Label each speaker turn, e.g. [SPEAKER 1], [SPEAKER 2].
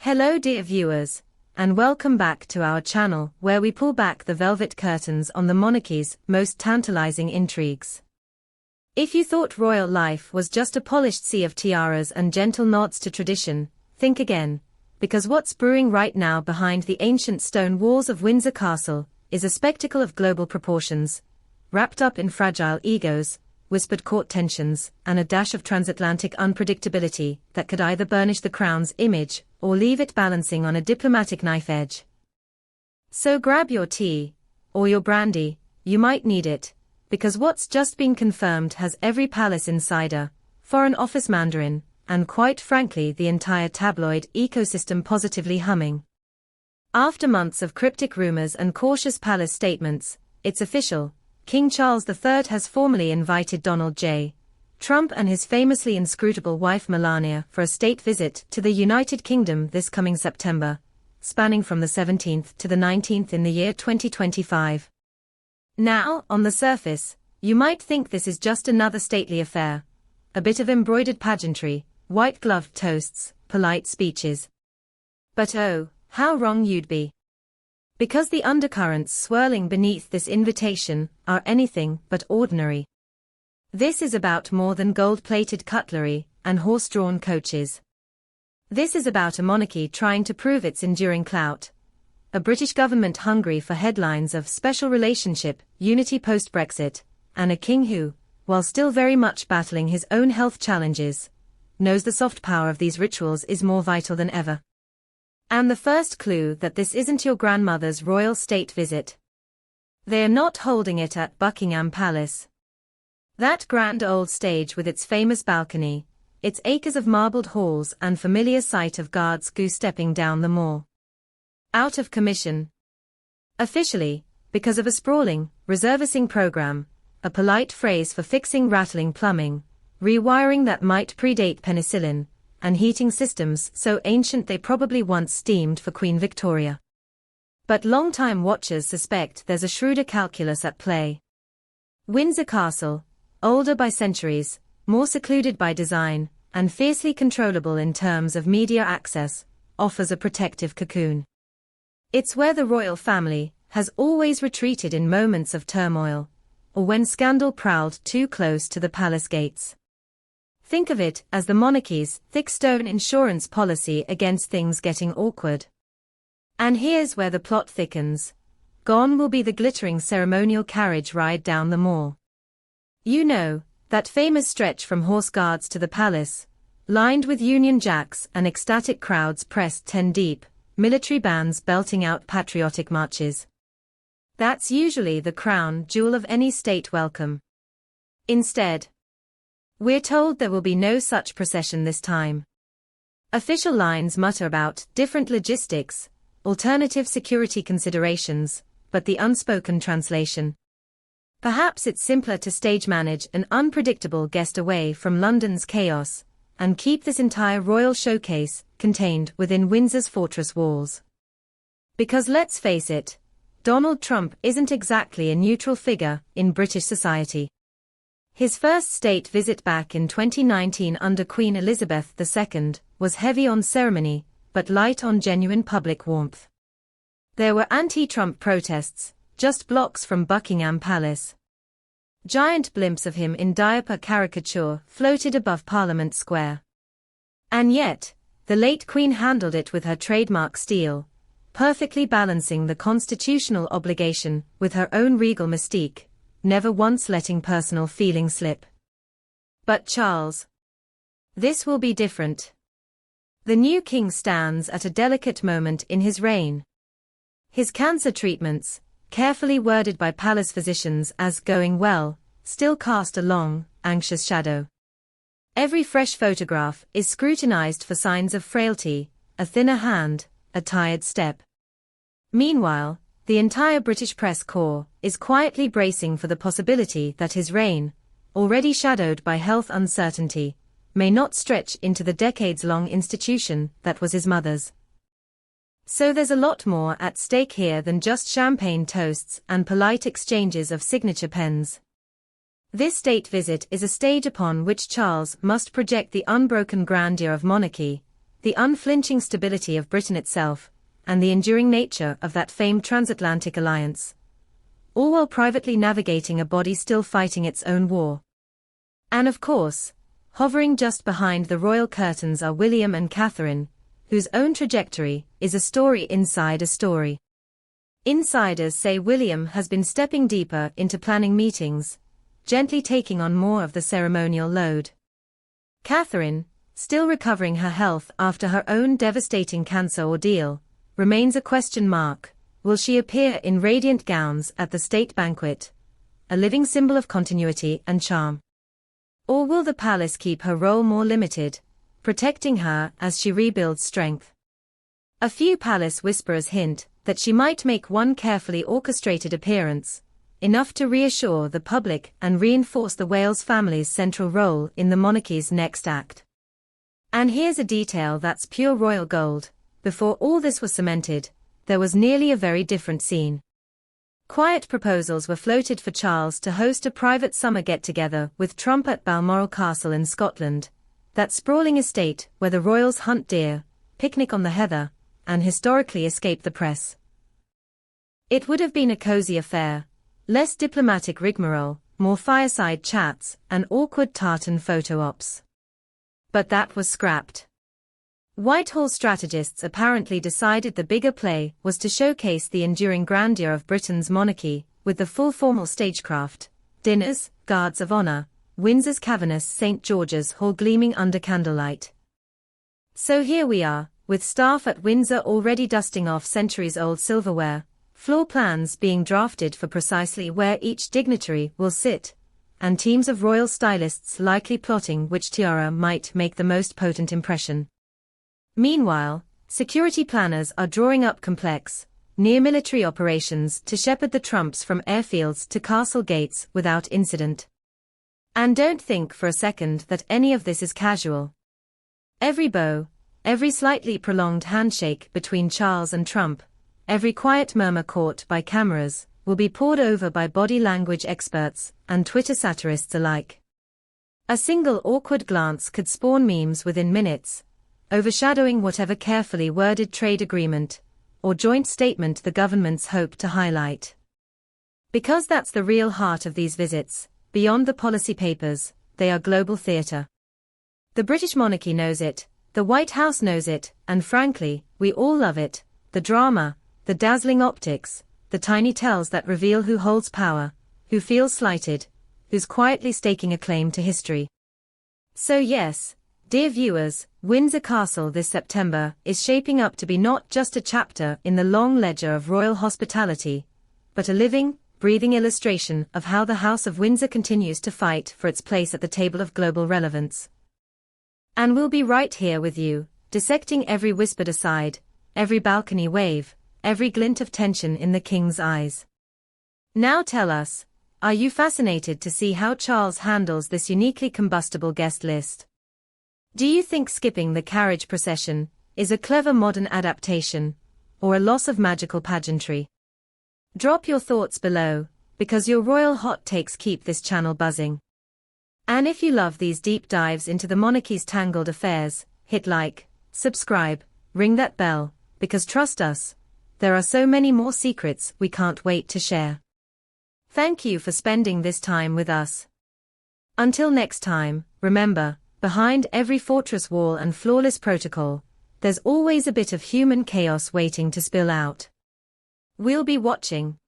[SPEAKER 1] Hello dear viewers, and welcome back to our channel where we pull back the velvet curtains on the monarchy's most tantalizing intrigues. If you thought royal life was just a polished sea of tiaras and gentle nods to tradition, think again, because what's brewing right now behind the ancient stone walls of Windsor Castle is a spectacle of global proportions, wrapped up in fragile egos, whispered court tensions, and a dash of transatlantic unpredictability that could either burnish the crown's image or leave it balancing on a diplomatic knife edge. So grab your tea, or your brandy, you might need it, because what's just been confirmed has every palace insider, foreign office mandarin, and quite frankly the entire tabloid ecosystem positively humming. After months of cryptic rumors and cautious palace statements, it's official. King Charles III has formally invited Donald J. Trump and his famously inscrutable wife Melania for a state visit to the United Kingdom this coming September, spanning from the 17th to the 19th in the year 2025. Now, on the surface, you might think this is just another stately affair, a bit of embroidered pageantry, white-gloved toasts, polite speeches. But oh, how wrong you'd be. Because the undercurrents swirling beneath this invitation are anything but ordinary. This is about more than gold-plated cutlery and horse-drawn coaches. This is about a monarchy trying to prove its enduring clout, a British government hungry for headlines of special relationship, unity post-Brexit, and a king who, while still very much battling his own health challenges, knows the soft power of these rituals is more vital than ever. And the first clue that this isn't your grandmother's royal state visit. They are not holding it at Buckingham Palace. That grand old stage with its famous balcony, its acres of marbled halls and familiar sight of guards goose-stepping down the mall. Out of commission. Officially, because of a sprawling, reservicing program, a polite phrase for fixing rattling plumbing, rewiring that might predate penicillin, and heating systems so ancient they probably once steamed for Queen Victoria. But long-time watchers suspect there's a shrewder calculus at play. Windsor Castle, older by centuries, more secluded by design, and fiercely controllable in terms of media access, offers a protective cocoon. It's where the royal family has always retreated in moments of turmoil, or when scandal prowled too close to the palace gates. Think of it as the monarchy's thick stone insurance policy against things getting awkward. And here's where the plot thickens. Gone will be the glittering ceremonial carriage ride down the mall. You know, that famous stretch from horse guards to the palace, lined with Union Jacks and ecstatic crowds pressed 10 deep, military bands belting out patriotic marches. That's usually the crown jewel of any state welcome. Instead, we're told there will be no such procession this time. Official lines mutter about different logistics, alternative security considerations, but the unspoken translation. Perhaps it's simpler to stage manage an unpredictable guest away from London's chaos, and keep this entire royal showcase contained within Windsor's fortress walls. Because let's face it, Donald Trump isn't exactly a neutral figure in British society. His first state visit back in 2019 under Queen Elizabeth II was heavy on ceremony, but light on genuine public warmth. There were anti-Trump protests, just blocks from Buckingham Palace. Giant blimps of him in diaper caricature floated above Parliament Square. And yet, the late Queen handled it with her trademark style, perfectly balancing the constitutional obligation with her own regal mystique, never once letting personal feeling slip. But Charles. This will be different. The new king stands at a delicate moment in his reign. His cancer treatments, carefully worded by palace physicians as going well, still cast a long, anxious shadow. Every fresh photograph is scrutinized for signs of frailty, a thinner hand, a tired step. Meanwhile, the entire British press corps is quietly bracing for the possibility that his reign, already shadowed by health uncertainty, may not stretch into the decades-long institution that was his mother's. So there's a lot more at stake here than just champagne toasts and polite exchanges of signature pens. This state visit is a stage upon which Charles must project the unbroken grandeur of monarchy, the unflinching stability of Britain itself, and the enduring nature of that famed transatlantic alliance. All while privately navigating a body still fighting its own war. And of course, hovering just behind the royal curtains are William and Catherine, whose own trajectory is a story inside a story. Insiders say William has been stepping deeper into planning meetings, gently taking on more of the ceremonial load. Catherine, still recovering her health after her own devastating cancer ordeal, remains a question mark. Will she appear in radiant gowns at the state banquet, a living symbol of continuity and charm? Or will the palace keep her role more limited, protecting her as she rebuilds strength? A few palace whisperers hint that she might make one carefully orchestrated appearance, enough to reassure the public and reinforce the Wales family's central role in the monarchy's next act. And here's a detail that's pure royal gold: before all this was cemented, there was nearly a very different scene. Quiet proposals were floated for Charles to host a private summer get-together with Trump at Balmoral Castle in Scotland, that sprawling estate where the royals hunt deer, picnic on the heather, and historically escape the press. It would have been a cozy affair, less diplomatic rigmarole, more fireside chats, and awkward tartan photo ops. But that was scrapped. Whitehall strategists apparently decided the bigger play was to showcase the enduring grandeur of Britain's monarchy, with the full formal stagecraft, dinners, guards of honor, Windsor's cavernous St. George's Hall gleaming under candlelight. So here we are, with staff at Windsor already dusting off centuries-old silverware, floor plans being drafted for precisely where each dignitary will sit, and teams of royal stylists likely plotting which tiara might make the most potent impression. Meanwhile, security planners are drawing up complex, near-military operations to shepherd the Trumps from airfields to castle gates without incident. And don't think for a second that any of this is casual. Every bow, every slightly prolonged handshake between Charles and Trump, every quiet murmur caught by cameras, will be pored over by body language experts and Twitter satirists alike. A single awkward glance could spawn memes within minutes, overshadowing whatever carefully worded trade agreement or joint statement the governments hope to highlight. Because that's the real heart of these visits, beyond the policy papers, they are global theatre. The British monarchy knows it, the White House knows it, and frankly, we all love it: the drama, the dazzling optics, the tiny tells that reveal who holds power, who feels slighted, who's quietly staking a claim to history. So yes, dear viewers, Windsor Castle this September is shaping up to be not just a chapter in the long ledger of royal hospitality, but a living, breathing illustration of how the House of Windsor continues to fight for its place at the table of global relevance. And we'll be right here with you, dissecting every whispered aside, every balcony wave, every glint of tension in the King's eyes. Now tell us, are you fascinated to see how Charles handles this uniquely combustible guest list? Do you think skipping the carriage procession is a clever modern adaptation, or a loss of magical pageantry? Drop your thoughts below, because your royal hot takes keep this channel buzzing. And if you love these deep dives into the monarchy's tangled affairs, hit like, subscribe, ring that bell, because trust us, there are so many more secrets we can't wait to share. Thank you for spending this time with us. Until next time, remember, behind every fortress wall and flawless protocol, there's always a bit of human chaos waiting to spill out. We'll be watching.